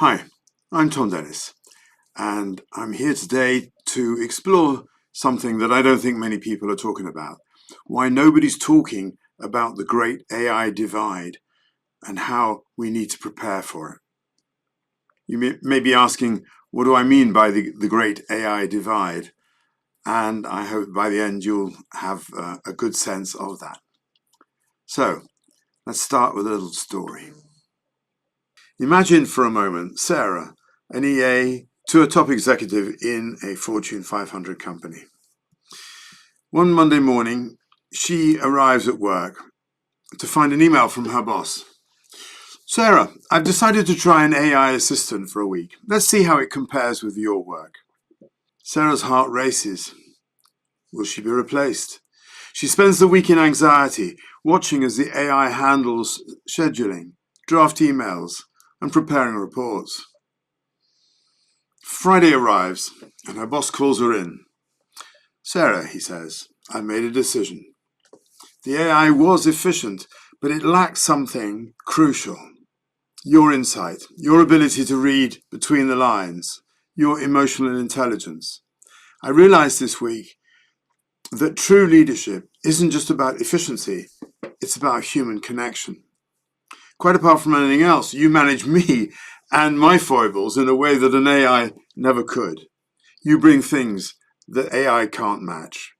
Hi, I'm Thom Dennis, and I'm here today to explore something that I don't think many people are talking about. Why nobody's talking about the great AI divide and how we need to prepare for it. You may be asking, what do I mean by the great AI divide? And I hope by the end you'll have a good sense of that. So, let's start with a little story. Imagine for a moment Sarah, an EA to a top executive in a Fortune 500 company. One Monday morning, she arrives at work to find an email from her boss. Sarah, I've decided to try an AI assistant for a week. Let's see how it compares with your work. Sarah's heart races. Will she be replaced? She spends the week in anxiety, watching as the AI handles scheduling, draft emails, and preparing reports. Friday arrives, and her boss calls her in. Sarah, he says, I made a decision. The AI was efficient, but it lacked something crucial. Your insight, your ability to read between the lines, your emotional intelligence. I realized this week that true leadership isn't just about efficiency, it's about human connection. Quite apart from anything else, you manage me and my foibles in a way that an AI never could. You bring things that AI can't match.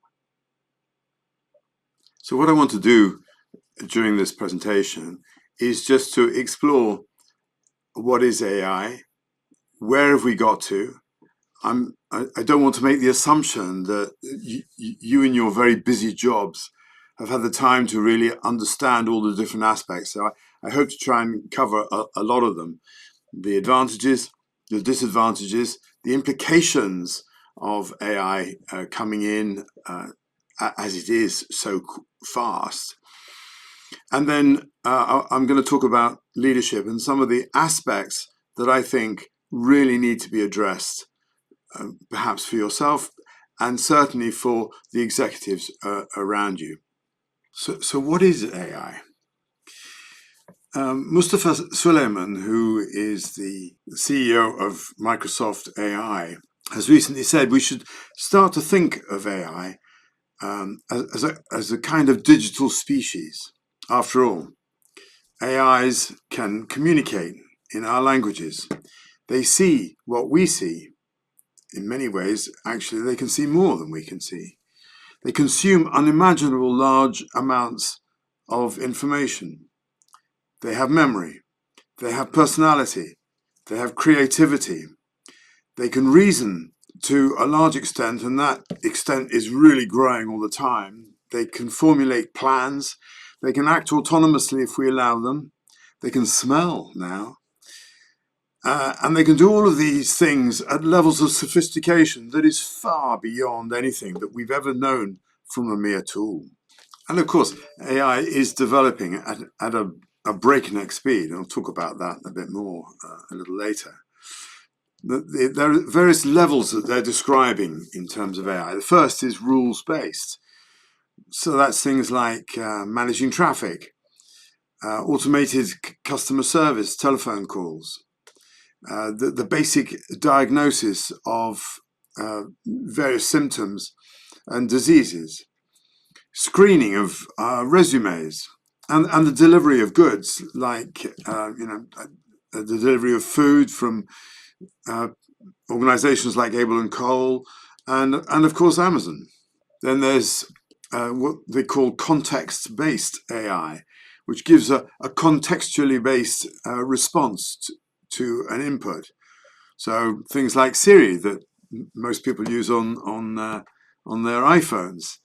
So what I want to do during this presentation is just to explore what is AI, where have we got to. I don't want to make the assumption that you in your very busy jobs have had the time to really understand all the different aspects. So I hope to try and cover a lot of them. The advantages, the disadvantages, the implications of AI coming in as it is so fast. And then I'm going to talk about leadership and some of the aspects that I think really need to be addressed, perhaps for yourself and certainly for the executives around you. So what is AI? Mustafa Suleyman, who is the CEO of Microsoft AI, has recently said we should start to think of AI as a kind of digital species. After all, AIs can communicate in our languages. They see what we see. In many ways, actually, they can see more than we can see. They consume unimaginable large amounts of information. They have memory. They have personality. They have creativity. They can reason to a large extent, and that extent is really growing all the time. They can formulate plans. They can act autonomously if we allow them. They can smell now. And they can do all of these things at levels of sophistication that is far beyond anything that we've ever known from a mere tool. And of course, AI is developing at a breakneck speed. I'll talk about that a bit more a little later. There are various levels that they're describing in terms of AI. The first is rules-based. So that's things like managing traffic, automated customer service, telephone calls, the basic diagnosis of various symptoms and diseases, screening of resumes, and the delivery of goods, like the delivery of food from organizations like Able and Cole, and of course Amazon. Then there's what they call context-based AI, which gives a contextually based response to an input. So things like Siri that most people use on their iPhones,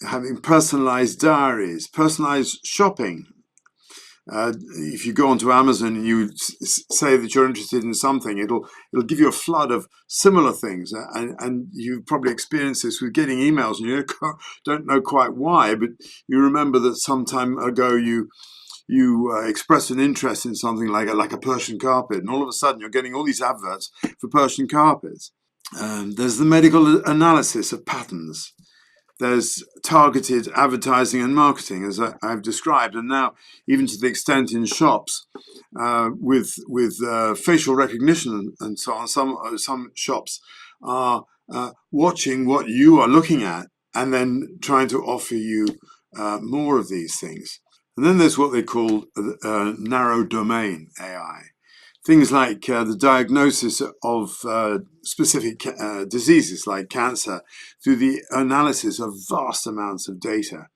having personalized diaries, personalized shopping. If you go onto Amazon and you say that you're interested in something, it'll give you a flood of similar things, and you've probably experienced this with getting emails, and you don't know quite why, but you remember that some time ago you expressed an interest in something like a Persian carpet, and all of a sudden you're getting all these adverts for Persian carpets. There's the medical analysis of patterns. There's targeted advertising and marketing, as I've described, and now even to the extent in shops with facial recognition and so on. Some shops are watching what you are looking at and then trying to offer you more of these things. And then there's what they call narrow domain AI. Things like the diagnosis of specific diseases like cancer through the analysis of vast amounts of data.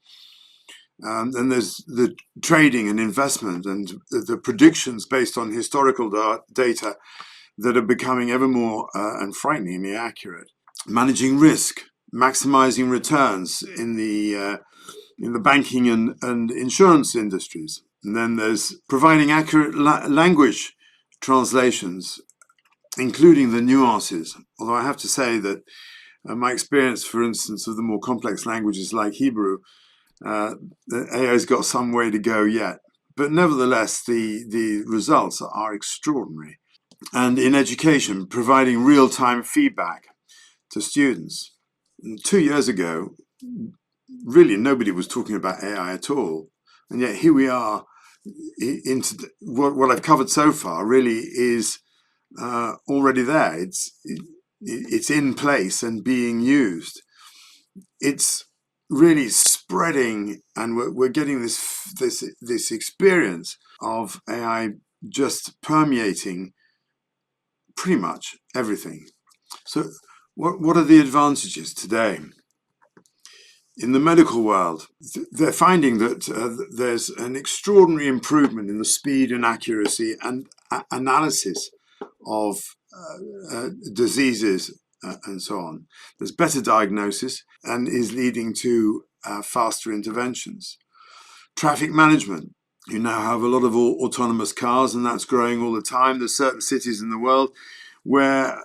And there's the trading and investment and the predictions based on historical data that are becoming ever more and frighteningly accurate. Managing risk, maximizing returns in the banking and insurance industries. And then there's providing accurate language translations, including the nuances. Although I have to say that my experience, for instance, of the more complex languages like Hebrew, the AI's got some way to go yet. But nevertheless, the results are extraordinary. And in education, providing real-time feedback to students. 2 years ago, really nobody was talking about AI at all. And yet here we are. Into what I've covered so far really is already there. It's in place and being used. It's really spreading, and we're getting this experience of AI just permeating pretty much everything. So, what are the advantages today? In the medical world, they're finding that there's an extraordinary improvement in the speed and accuracy and analysis of diseases and so on. There's better diagnosis and is leading to faster interventions. Traffic management. You now have a lot of autonomous cars, and that's growing all the time. There's certain cities in the world where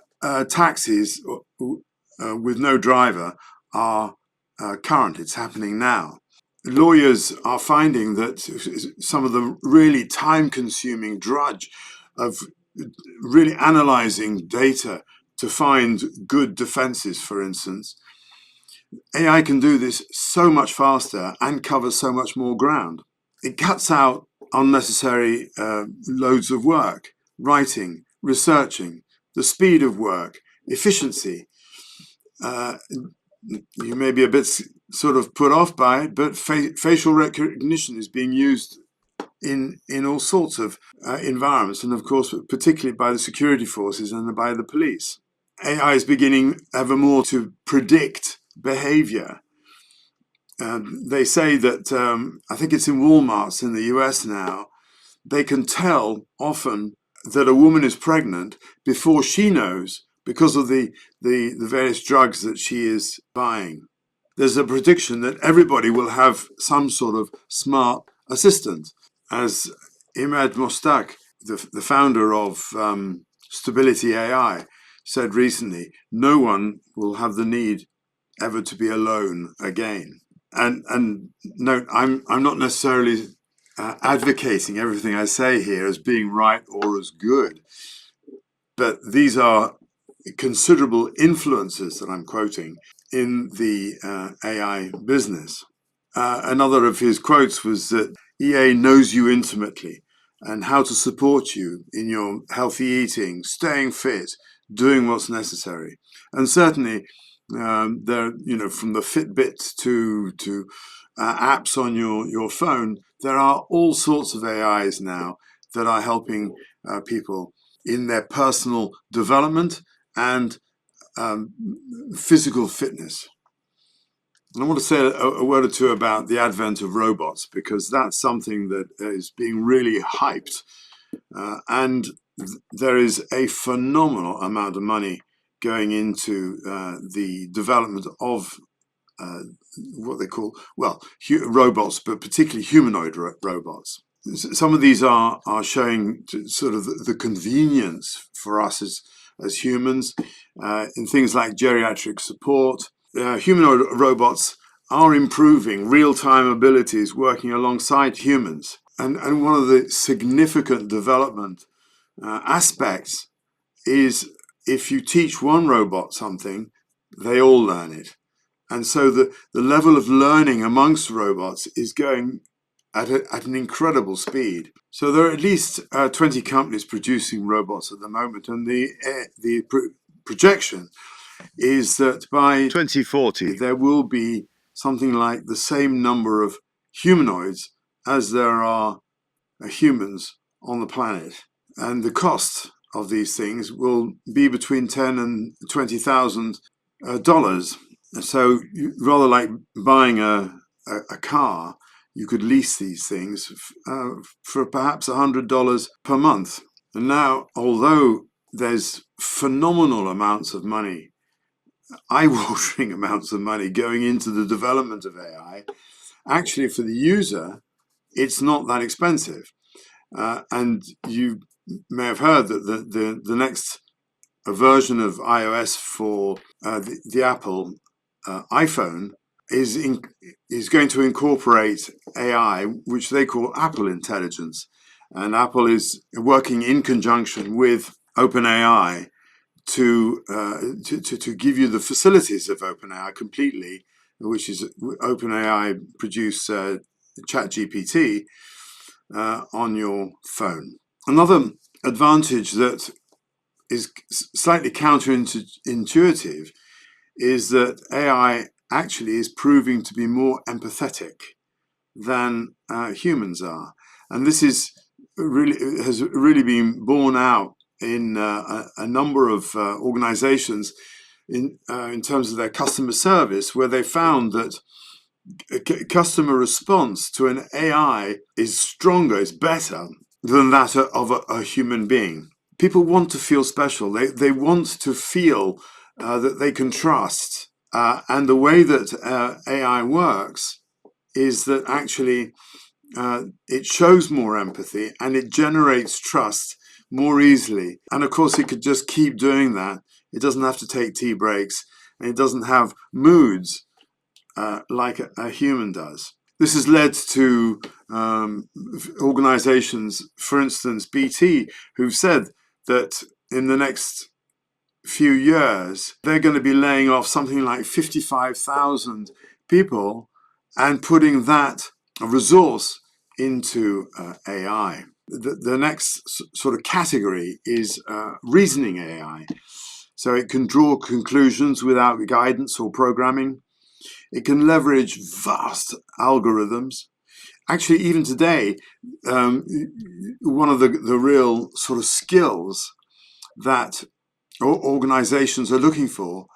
taxis with no driver are current. It's happening now. Lawyers are finding that some of the really time-consuming drudge of really analyzing data to find good defenses, for instance, AI can do this so much faster and cover so much more ground. It cuts out unnecessary loads of work, writing, researching, the speed of work, efficiency. You may be a bit sort of put off by it, but facial recognition is being used in all sorts of environments, and of course, particularly by the security forces and by the police. AI is beginning ever more to predict behavior. They say that, I think it's in Walmarts in the US now, they can tell often that a woman is pregnant before she knows, because of the various drugs that she is buying. There's a prediction that everybody will have some sort of smart assistant. As Imad Mostak, the founder of Stability AI, said recently, no one will have the need ever to be alone again. And note, I'm not necessarily advocating everything I say here as being right or as good, but these are considerable influences that I'm quoting in the AI business. Another of his quotes was that EA knows you intimately and how to support you in your healthy eating, staying fit, doing what's necessary. And certainly, there, from the Fitbit to apps on your phone, there are all sorts of AIs now that are helping people in their personal development and physical fitness. And I want to say a word or two about the advent of robots, because that's something that is being really hyped. And there is a phenomenal amount of money going into the development of what they call, robots, but particularly humanoid robots. Some of these are showing sort of the convenience for us as humans in things like geriatric support. Humanoid robots are improving real-time abilities working alongside humans. And one of the significant development aspects is if you teach one robot something, they all learn it. And so the level of learning amongst robots is going at an incredible speed. So there are at least 20 companies producing robots at the moment, and the projection is that by 2040 there will be something like the same number of humanoids as there are humans on the planet, and the cost of these things will be between $10,000 and $20,000. So rather like buying a car, you could lease these things for perhaps $100 per month. And now, although there's phenomenal amounts of money, eye-watering amounts of money going into the development of AI, actually for the user, it's not that expensive. And you may have heard that the next version of iOS for the Apple iPhone is going to incorporate AI, which they call Apple Intelligence. And Apple is working in conjunction with OpenAI to give you the facilities of OpenAI completely, which is OpenAI produce ChatGPT on your phone. Another advantage that is slightly counterintuitive is that AI actually is proving to be more empathetic than humans are, and this has really been borne out in a number of organizations in terms of their customer service, where they found that customer response to an AI is stronger, is better than that of a human being. People want to feel special. They want to feel that they can trust. And the way that AI works is that actually it shows more empathy and it generates trust more easily. And of course, it could just keep doing that. It doesn't have to take tea breaks, and it doesn't have moods like a human does. This has led to organizations, for instance, BT, who've said that in the next few years, they're going to be laying off something like 55,000 people and putting that resource into AI. The next sort of category is reasoning AI. So it can draw conclusions without guidance or programming. It can leverage vast algorithms. Actually, even today, one of the real sort of skills that organizations are looking for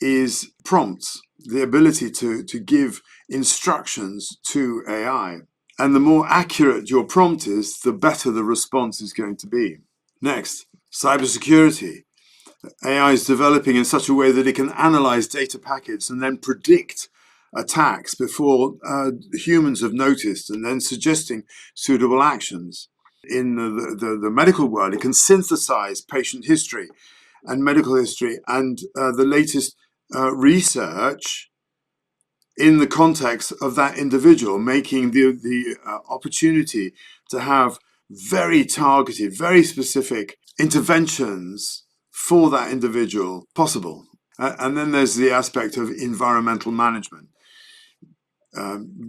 is prompts, the ability to give instructions to AI. And the more accurate your prompt is, the better the response is going to be. Next, cybersecurity. AI is developing in such a way that it can analyze data packets and then predict attacks before humans have noticed, and then suggesting suitable actions. In the medical world, it can synthesize patient history and medical history and the latest research in the context of that individual, making the opportunity to have very targeted, very specific interventions for that individual possible. And then there's the aspect of environmental management.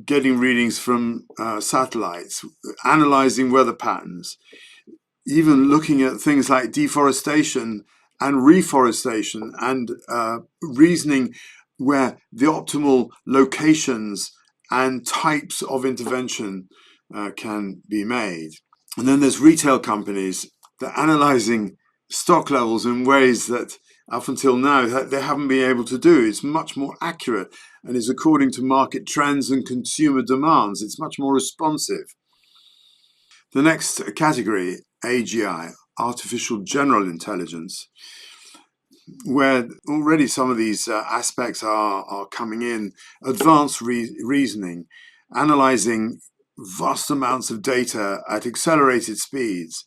Getting readings from satellites, analyzing weather patterns, even looking at things like deforestation and reforestation, and reasoning where the optimal locations and types of intervention can be made. And then there's retail companies that are analyzing stock levels in ways that up until now they haven't been able to do. It's much more accurate and is according to market trends and consumer demands. It's much more responsive. The next category, AGI, artificial general intelligence, where already some of these aspects are coming in. Advanced reasoning, analyzing vast amounts of data at accelerated speeds,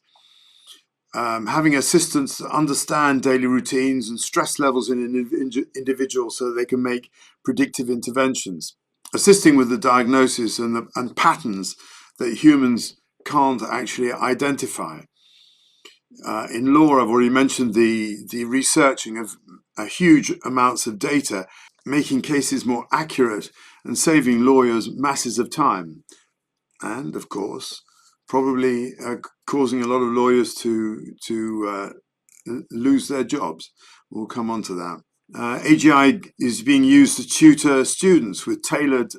having assistants understand daily routines and stress levels in an individual so that they can make predictive interventions, assisting with the diagnosis and patterns that humans can't actually identify. In law, I've already mentioned the researching of huge amounts of data making cases more accurate and saving lawyers masses of time. And of course, probably causing a lot of lawyers to lose their jobs. We'll come on to that. AGI is being used to tutor students with tailored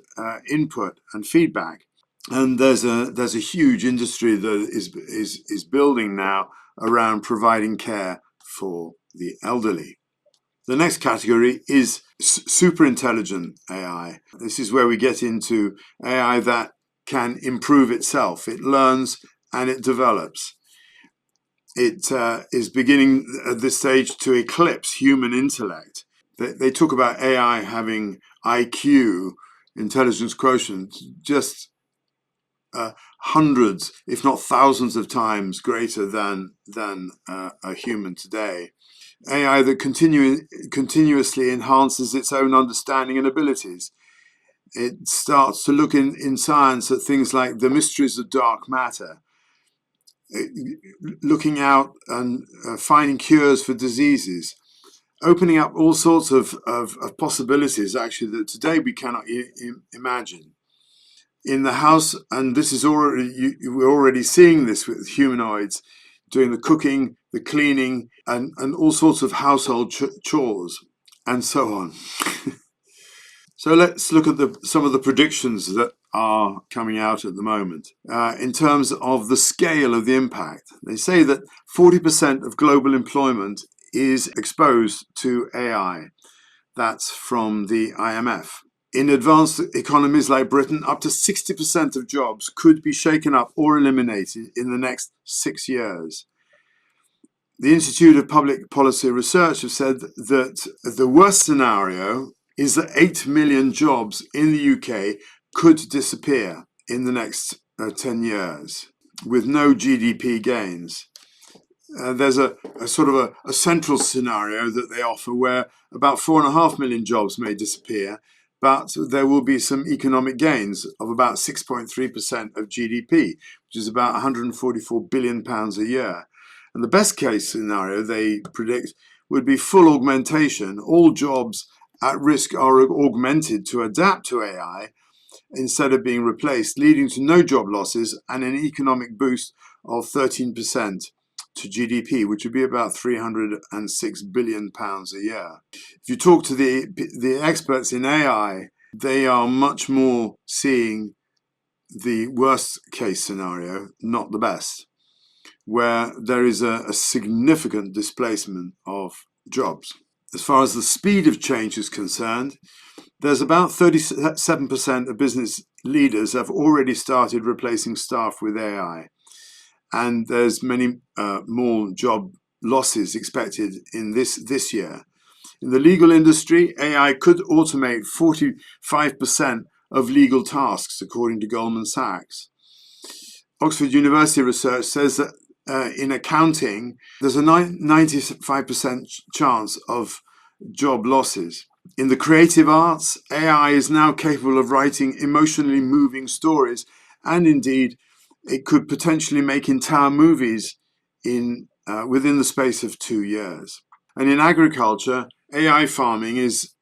input and feedback. And there's a huge industry that is building now around providing care for the elderly. The next category is super intelligent AI. This is where we get into AI that can improve itself. It learns and it develops. It is beginning at this stage to eclipse human intellect. They talk about AI having IQ, intelligence quotient, just hundreds, if not thousands of times greater than a human today. AI that continuously enhances its own understanding and abilities. It starts to look in science at things like the mysteries of dark matter, looking out and finding cures for diseases, opening up all sorts of possibilities actually that today we cannot imagine. In the house, and this is already, we're already seeing this with humanoids, doing the cooking, the cleaning, and all sorts of household chores, and so on. So let's look at some of the predictions that are coming out at the moment. In terms of the scale of the impact, they say that 40% of global employment is exposed to AI. That's from the IMF. In advanced economies like Britain, up to 60% of jobs could be shaken up or eliminated in the next 6 years. The Institute of Public Policy Research have said that the worst scenario is that 8 million jobs in the UK could disappear in the next 10 years with no GDP gains. There's a sort of a central scenario that they offer where about 4.5 million jobs may disappear, but there will be some economic gains of about 6.3% of GDP, which is about £144 billion a year. And the best case scenario they predict would be full augmentation. All jobs at risk are augmented to adapt to AI instead of being replaced, leading to no job losses and an economic boost of 13% to GDP, which would be about £306 billion a year. If you talk to the experts in AI, they are much more seeing the worst case scenario, not the best, where there is a significant displacement of jobs. As far as the speed of change is concerned, there's about 37% of business leaders have already started replacing staff with AI. And there's many more job losses expected in this year. In the legal industry, AI could automate 45% of legal tasks, according to Goldman Sachs. Oxford University research says that in accounting, there's a 95% chance of job losses. In the creative arts, AI is now capable of writing emotionally moving stories, and indeed, it could potentially make entire movies within the space of 2 years. And in agriculture, AI farming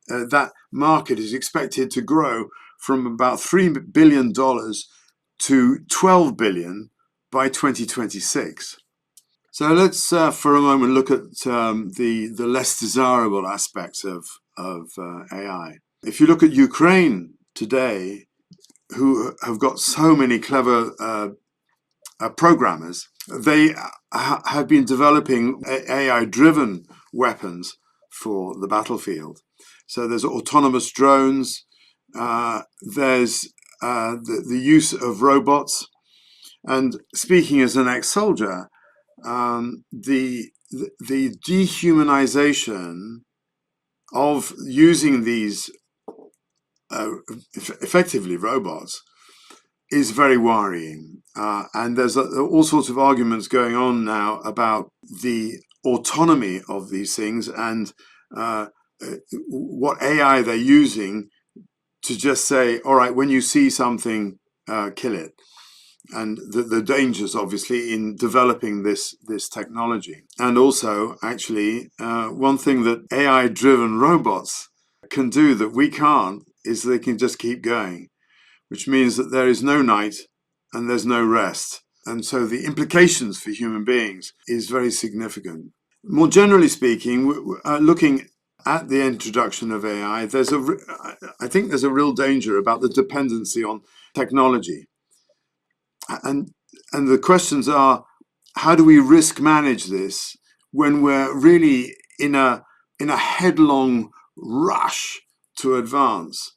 that market is expected to grow from about $3 billion to $12 billion by 2026. So let's, for a moment, look at the less desirable aspects of AI. If you look at Ukraine today, who have got so many clever programmers, they have been developing AI-driven weapons for the battlefield. So there's autonomous drones, there's the use of robots. And speaking as an ex-soldier, the dehumanization of using these effectively robots is very worrying. And there's all sorts of arguments going on now about the autonomy of these things and what AI they're using to just say, all right, when you see something, kill it. And the dangers, obviously, in developing this technology. And also, actually, one thing that AI-driven robots can do that we can't is they can just keep going, which means that there is no night and there's no rest. And so the implications for human beings is very significant. More generally speaking, looking at the introduction of AI, I think there's a real danger about the dependency on technology. And the questions are, how do we risk manage this when we're really in a headlong rush to advance?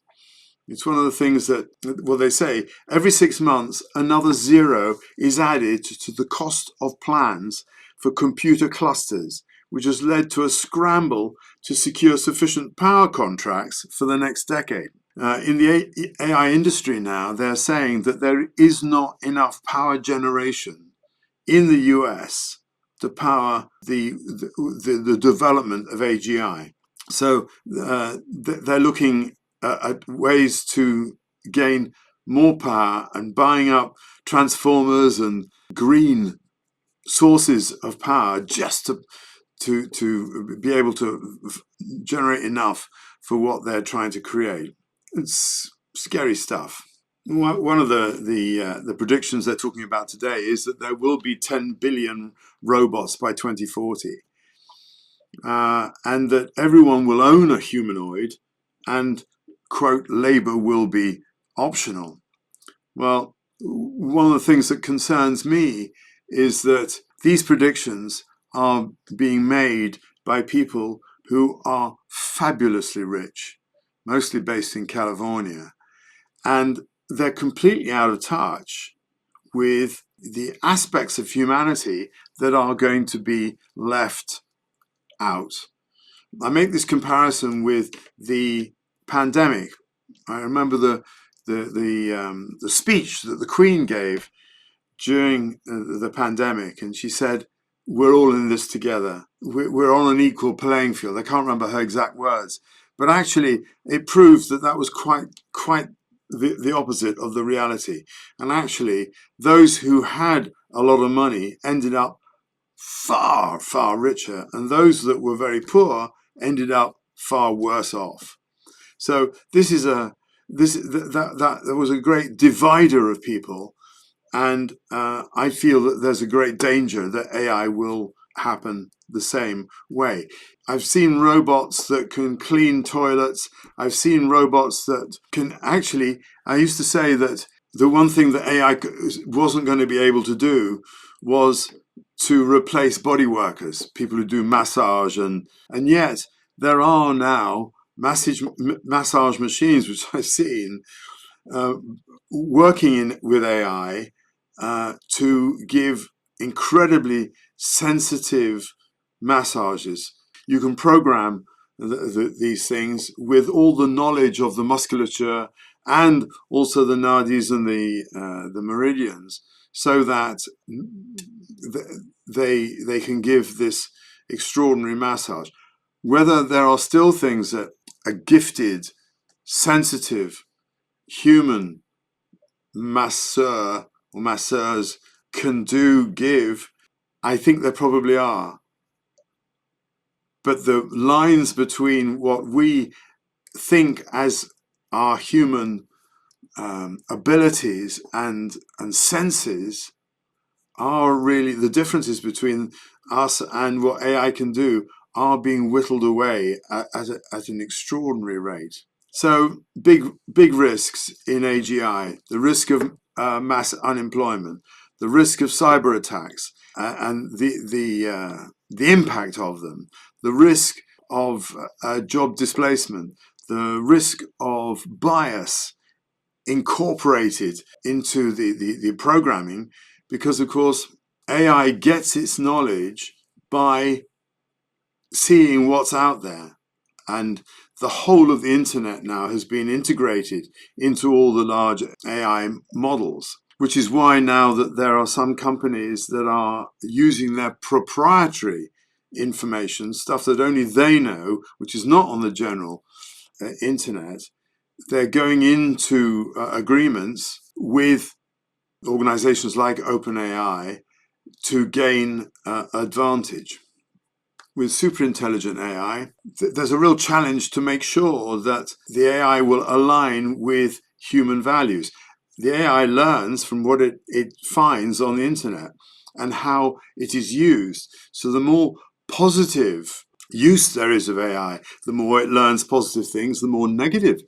It's one of the things that, well, they say every 6 months, another zero is added to the cost of plans for computer clusters, which has led to a scramble to secure sufficient power contracts for the next decade. In the AI industry now, they're saying that there is not enough power generation in the US to power the development of AGI. So they're looking at ways to gain more power and buying up transformers and green sources of power just to be able to generate enough for what they're trying to create. It's scary stuff. One of the predictions they're talking about today is that there will be 10 billion robots by 2040, and that everyone will own a humanoid, and, quote, labor will be optional. Well, one of the things that concerns me is that these predictions are being made by people who are fabulously rich, mostly based in California, and they're completely out of touch with the aspects of humanity that are going to be left out. I make this comparison with the pandemic. I remember the speech that the Queen gave during the pandemic, and she said, "We're all in this together. We're on an equal playing field." I can't remember her exact words, but actually it proves that was quite the opposite of the reality. And actually, those who had a lot of money ended up far, far richer, and those that were very poor ended up far worse off. So that was a great divider of people, and I feel that there's a great danger that AI will happen the same way. I've seen robots that can clean toilets. I've seen robots that can actually, I used to say that the one thing that AI wasn't going to be able to do was to replace body workers, people who do massage, and yet there are now massage machines, which I've seen, working with AI to give incredibly sensitive massages. You can program these things with all the knowledge of the musculature and also the nadis and the meridians, so that they can give this extraordinary massage. Whether there are still things that a gifted, sensitive human masseur or masseurs can give, I think there probably are. But the lines between what we think as our human abilities and senses are really, the differences between us and what AI can do are being whittled away at an extraordinary rate. So big risks in AGI: the risk of mass unemployment, the risk of cyber attacks, and the impact of them, the risk of job displacement, the risk of bias incorporated into the programming, because of course AI gets its knowledge by seeing what's out there, and the whole of the internet now has been integrated into all the large AI models, which is why now that there are some companies that are using their proprietary information, stuff that only they know, which is not on the general internet. They're going into agreements with organizations like OpenAI to gain advantage. with super intelligent AI, there's a real challenge to make sure that the AI will align with human values. The AI learns from what it finds on the internet and how it is used. So the more positive use there is of AI, the more it learns positive things, the more negative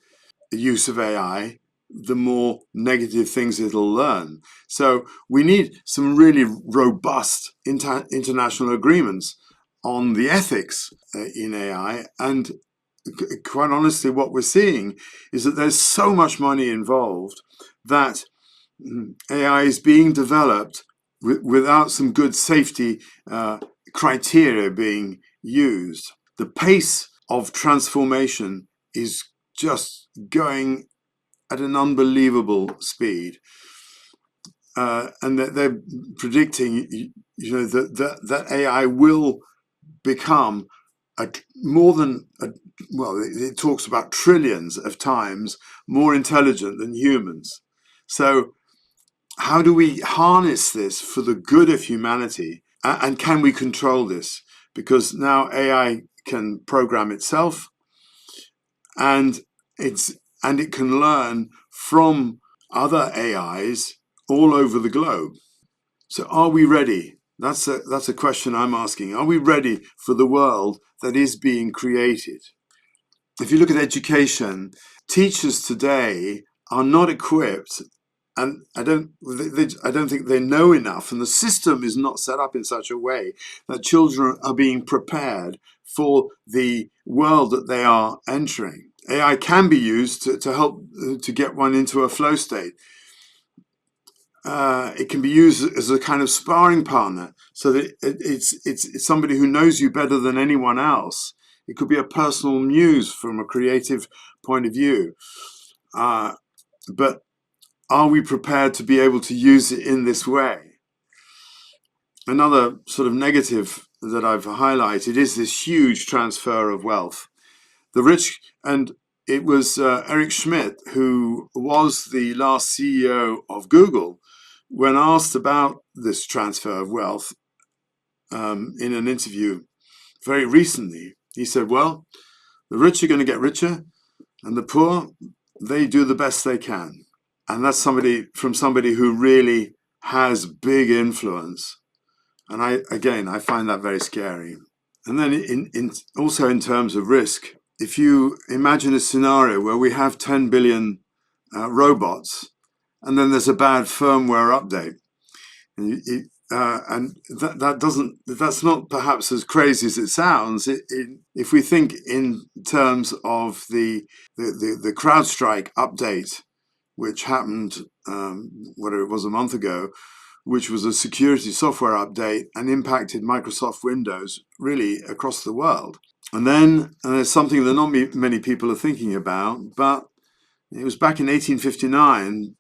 use of AI, the more negative things it'll learn. So we need some really robust international agreements on the ethics in AI. And quite honestly, what we're seeing is that there's so much money involved that AI is being developed without some good safety criteria being used. The pace of transformation is just going at an unbelievable speed. And that they're predicting, that AI will become it talks about trillions of times more intelligent than humans. So how do we harness this for the good of humanity? And can we control this? Because now AI can program itself, and it can learn from other AIs all over the globe. So are we ready? That's a question I'm asking. Are we ready for the world that is being created? If you look at education, teachers today are not equipped, and I don't think they know enough, and the system is not set up in such a way that children are being prepared for the world that they are entering. AI can be used to help to get one into a flow state. It can be used as a kind of sparring partner, so that it's somebody who knows you better than anyone else. It could be a personal muse from a creative point of view. But are we prepared to be able to use it in this way? Another sort of negative that I've highlighted is this huge transfer of wealth. The rich, and it was Eric Schmidt, who was the last CEO of Google, when asked about this transfer of wealth in an interview very recently, he said, well, the rich are going to get richer and the poor, they do the best they can. And that's somebody who really has big influence. And I find that very scary. And then also in terms of risk, if you imagine a scenario where we have 10 billion robots, and then there's a bad firmware update, and that's not perhaps as crazy as it sounds. If we think in terms of the CrowdStrike update, which happened whatever it was a month ago, which was a security software update and impacted Microsoft Windows really across the world. And then there's something that not many people are thinking about, but it was back in 1859,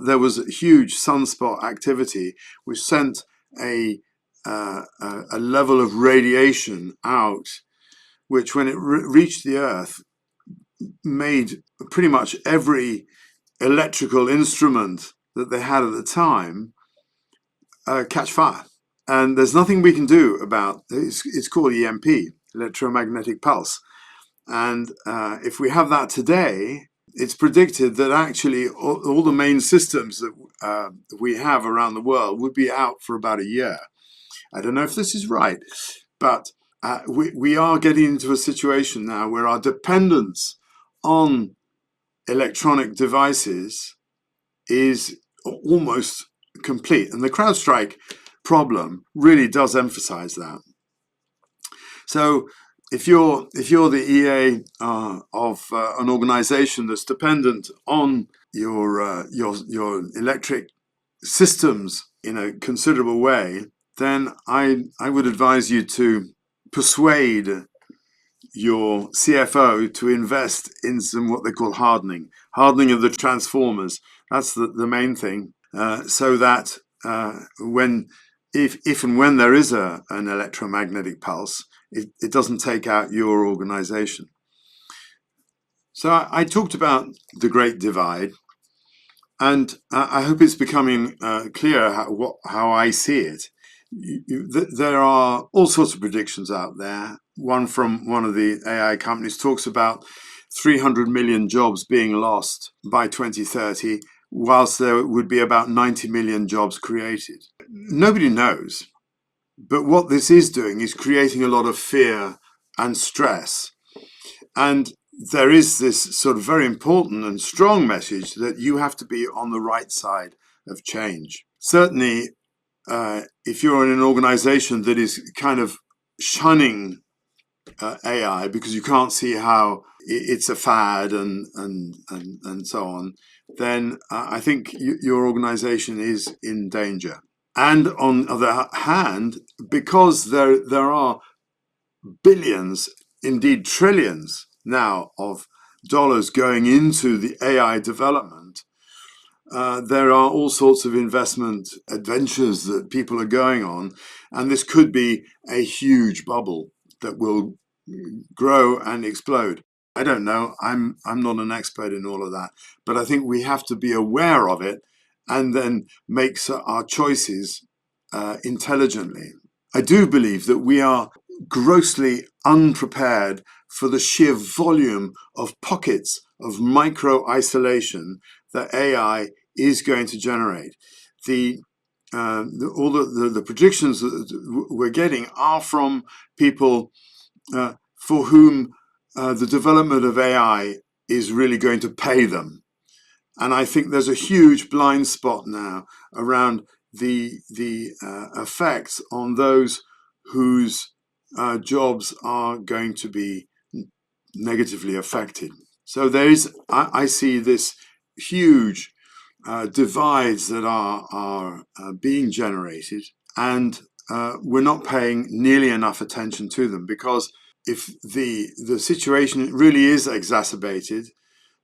there was a huge sunspot activity which sent a level of radiation out, which when it reached the Earth, made pretty much every electrical instrument that they had at the time catch fire. And there's nothing we can do about it. It's called EMP, electromagnetic pulse. And if we have that today, it's predicted that actually all the main systems that we have around the world would be out for about a year. I don't know if this is right, but we are getting into a situation now where our dependence on electronic devices is almost complete. And the CrowdStrike problem really does emphasize that. So if you're the EA of an organization that's dependent on your electric systems in a considerable way, then I would advise you to persuade your CFO to invest in some what they call hardening of the transformers. That's the main thing, so that if and when there is an electromagnetic pulse, it doesn't take out your organization. So I talked about the Great Divide, and I hope it's becoming clear how I see it. there are all sorts of predictions out there. One from one of the AI companies talks about 300 million jobs being lost by 2030, whilst there would be about 90 million jobs created. Nobody knows. But what this is doing is creating a lot of fear and stress. And there is this sort of very important and strong message that you have to be on the right side of change. Certainly, if you're in an organization that is kind of shunning AI because you can't see how it's a fad and so on, then I think your organization is in danger. And on the other hand, because there are billions, indeed trillions now of dollars going into the AI development, there are all sorts of investment adventures that people are going on, and this could be a huge bubble that will grow and explode. I don't know. I'm not an expert in all of that, but I think we have to be aware of it and then make our choices intelligently. I do believe that we are grossly unprepared for the sheer volume of pockets of micro isolation that AI is going to generate. All the predictions that we're getting are from people for whom the development of AI is really going to pay them. And I think there's a huge blind spot now around the effects on those whose jobs are going to be negatively affected. So I see this huge divides that are being generated, and we're not paying nearly enough attention to them, because if the situation really is exacerbated,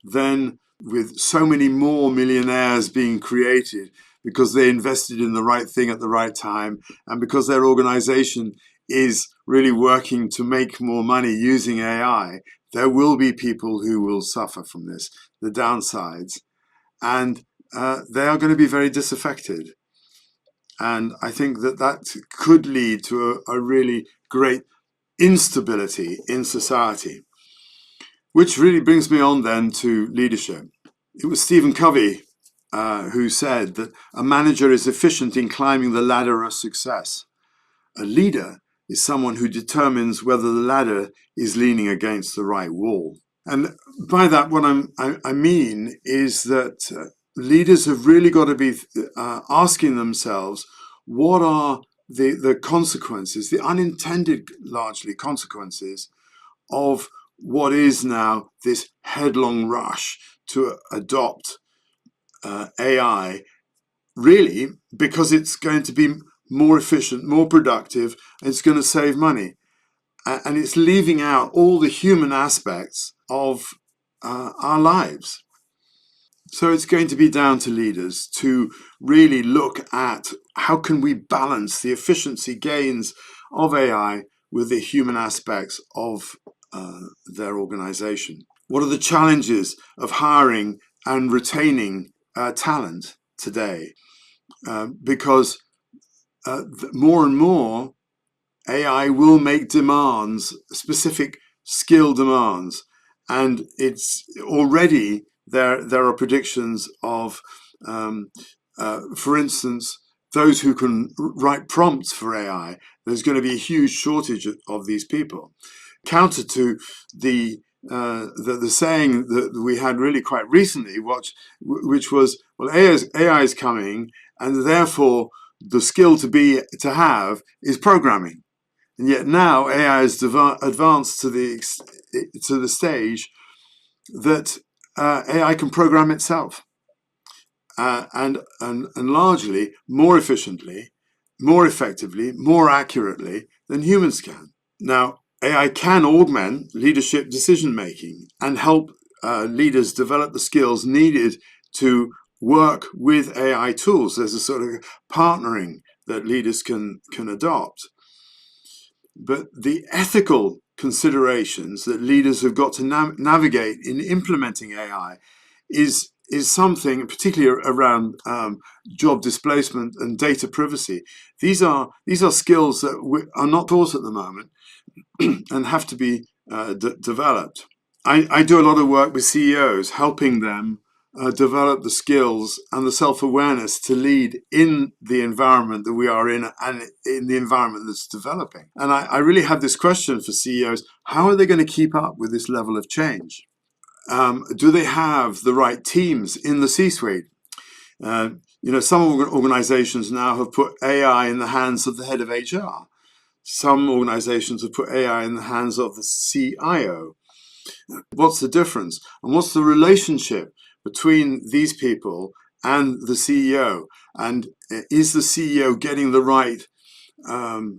then with so many more millionaires being created because they invested in the right thing at the right time, and because their organization is really working to make more money using AI, there will be people who will suffer from this, the downsides, and they are going to be very disaffected. And I think that could lead to a really great instability in society. Which really brings me on then to leadership. It was Stephen Covey who said that a manager is efficient in climbing the ladder of success. A leader is someone who determines whether the ladder is leaning against the right wall. And by that, what I mean is that leaders have really got to be asking themselves, what are the consequences, the unintended, largely, consequences of what is now this headlong rush to adopt AI, really, because it's going to be more efficient, more productive, and it's going to save money. And it's leaving out all the human aspects of our lives. So it's going to be down to leaders to really look at how can we balance the efficiency gains of AI with the human aspects of their organization. What are the challenges of hiring and retaining talent today? Because more and more AI will make demands, specific skill demands, and it's already there are predictions of, for instance, those who can write prompts for AI. There's going to be a huge shortage of these people. Counter to the saying that we had really quite recently, which was, well, AI is coming, and therefore the skill to have is programming. And yet now AI has advanced to the stage that AI can program itself, and largely more efficiently, more effectively, more accurately than humans can. Now, AI can augment leadership decision making and help leaders develop the skills needed to work with AI tools. There's a sort of partnering that leaders can adopt. But the ethical considerations that leaders have got to navigate in implementing AI is is something, particularly around job displacement and data privacy. These are skills that are not taught at the moment and have to be developed. I do a lot of work with CEOs, helping them develop the skills and the self-awareness to lead in the environment that we are in and in the environment that's developing. And I really have this question for CEOs: how are they going to keep up with this level of change? Do they have the right teams in the C-suite? Some organizations now have put AI in the hands of the head of HR. Some organizations have put AI in the hands of the CIO. What's the difference? And what's the relationship between these people and the CEO? And is the CEO getting the right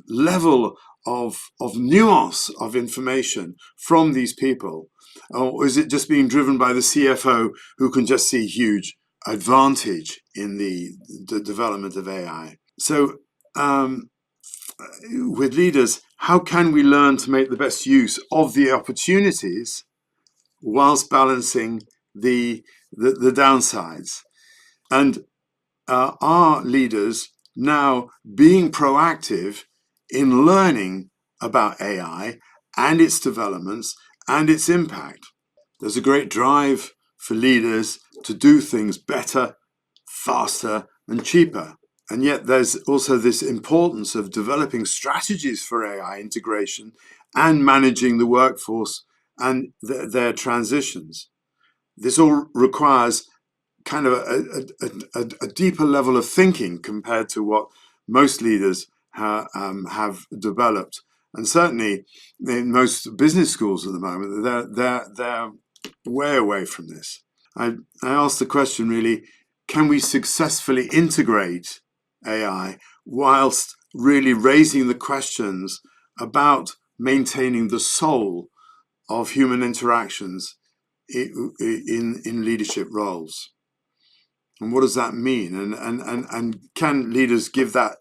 level of nuance of information from these people? Or is it just being driven by the CFO, who can just see huge advantage in the development of AI? So with leaders, how can we learn to make the best use of the opportunities whilst balancing the downsides? And are leaders now being proactive in learning about AI and its developments and its impact? There's a great drive for leaders to do things better, faster, and cheaper. And yet there's also this importance of developing strategies for AI integration and managing the workforce and their transitions. This all requires kind of a deeper level of thinking compared to what most leaders have developed. And certainly in most business schools at the moment, they're way away from this. I asked the question, really, can we successfully integrate AI whilst really raising the questions about maintaining the soul of human interactions in leadership roles? And what does that mean? And can leaders give that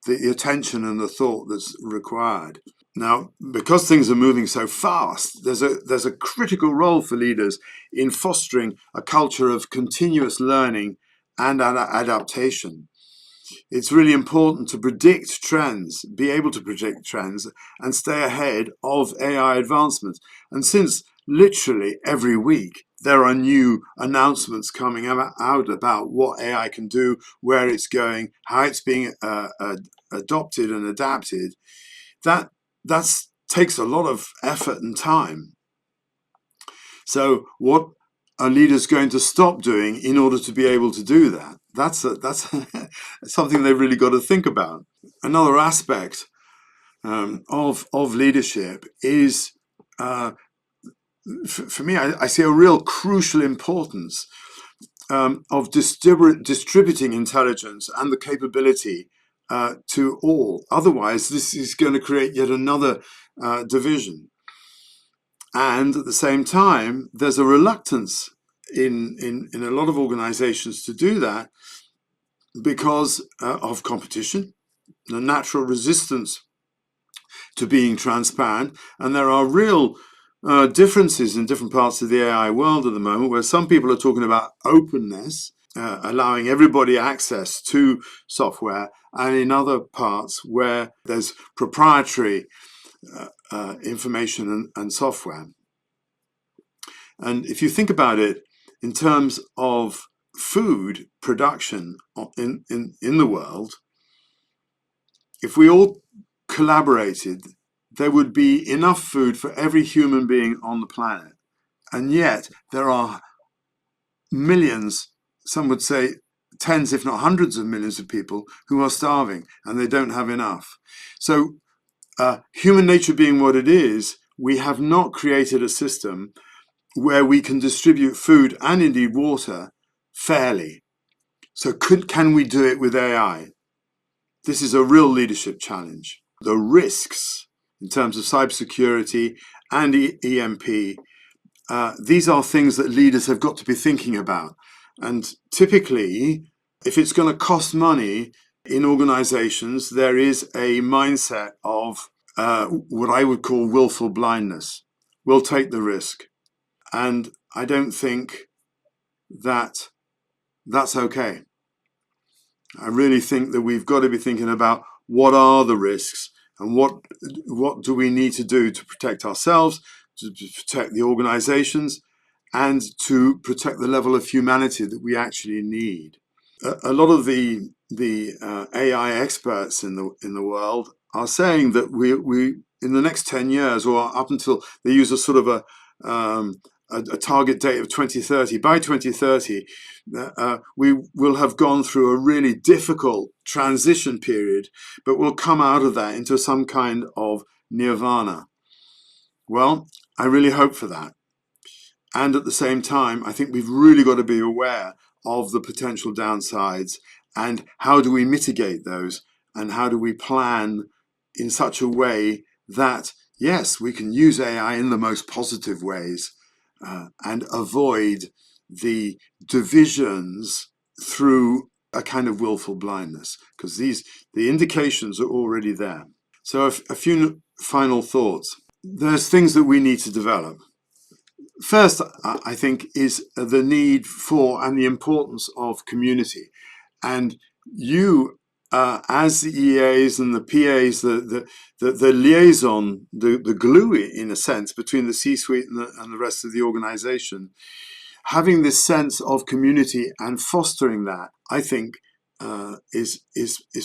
the attention and the thought that's required? Now, because things are moving so fast, there's a critical role for leaders in fostering a culture of continuous learning and adaptation. It's really important to predict trends, be able to predict trends, and stay ahead of AI advancements. And since literally every week there are new announcements coming out about what AI can do, where it's going, how it's being adopted and adapted, that takes a lot of effort and time. So what are leaders going to stop doing in order to be able to do that? That's something they've really got to think about. Another aspect of leadership is, for me, I see a real crucial importance of distributing intelligence and the capability to all. Otherwise, this is going to create yet another division. And at the same time, there's a reluctance in a lot of organizations to do that because of competition, the natural resistance to being transparent. And there are real differences in different parts of the AI world at the moment, where some people are talking about openness, allowing everybody access to software, and in other parts where there's proprietary information and software. And if you think about it in terms of food production in the world, if we all collaborated, there would be enough food for every human being on the planet. And yet there are millions, some would say tens, if not hundreds of millions of people who are starving and they don't have enough. So human nature being what it is, we have not created a system where we can distribute food and indeed water fairly. So can we do it with AI? This is a real leadership challenge. The risks in terms of cybersecurity and EMP, these are things that leaders have got to be thinking about. And typically, if it's going to cost money in organizations, there is a mindset of what I would call willful blindness. We'll take the risk. And I don't think that that's okay. I really think that we've got to be thinking about what are the risks and what do we need to do to protect ourselves, to protect the organizations, and to protect the level of humanity that we actually need. A lot of the AI experts in the world are saying that we in the next 10 years, or up until they use a sort of a target date of 2030, by 2030, we will have gone through a really difficult transition period, but we'll come out of that into some kind of nirvana. Well, I really hope for that. And at the same time, I think we've really got to be aware of the potential downsides and how do we mitigate those, and how do we plan in such a way that, yes, we can use AI in the most positive ways and avoid the divisions through a kind of willful blindness, because the indications are already there. So a few final thoughts. There's things that we need to develop. First, I think, is the need for and the importance of community. And you, as the EAs and the PAs, the liaison, the glue, in a sense, between the C-suite and the rest of the organization, having this sense of community and fostering that, I think, is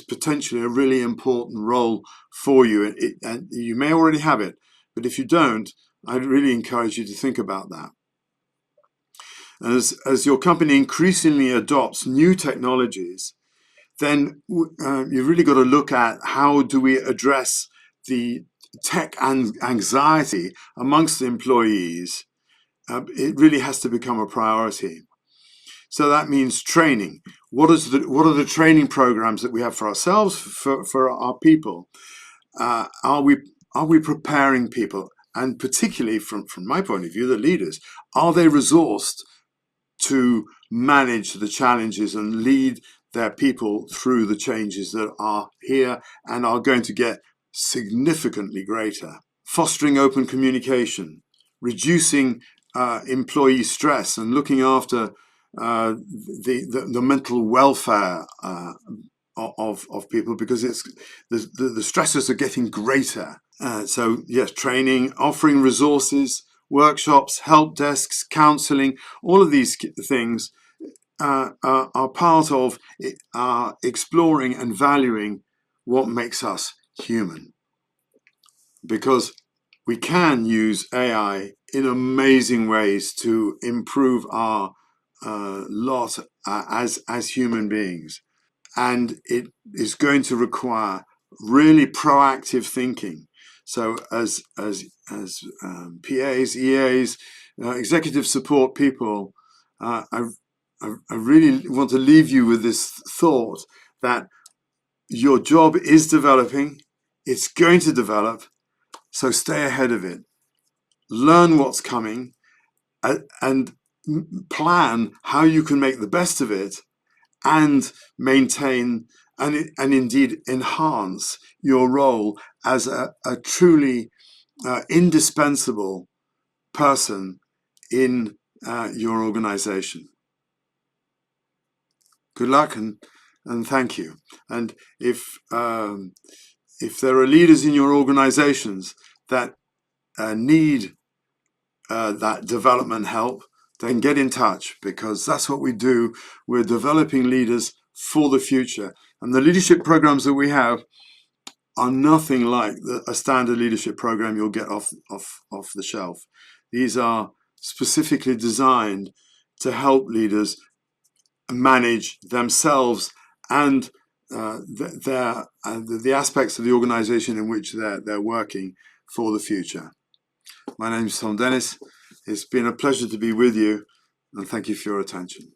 potentially a really important role for you. And you may already have it, but if you don't, I'd really encourage you to think about that. As your company increasingly adopts new technologies, then you've really got to look at how do we address the tech anxiety amongst the employees. It really has to become a priority. So that means training. What are the training programs that we have for ourselves, for our people? Are we preparing people? And particularly from my point of view, the leaders, are they resourced to manage the challenges and lead their people through the changes that are here and are going to get significantly greater? Fostering open communication, reducing employee stress, and looking after the mental welfare of people, because the stresses are getting greater. So yes, training, offering resources, workshops, help desks, counselling, all of these things are part of exploring and valuing what makes us human. Because we can use AI in amazing ways to improve our lot as human beings. And it is going to require really proactive thinking. So as PAs, EAs, executive support people, I really want to leave you with this thought that your job is developing, it's going to develop, so stay ahead of it. Learn what's coming and plan how you can make the best of it and maintain and indeed enhance your role as a truly indispensable person in your organization. Good luck and thank you. And if there are leaders in your organizations that need that development help, then get in touch, because that's what we do. We're developing leaders for the future. And the leadership programs that we have are nothing like a standard leadership program you'll get off the shelf. These are specifically designed to help leaders manage themselves and the aspects of the organization in which they're working for the future. My name is Thom Dennis. It's been a pleasure to be with you, and thank you for your attention.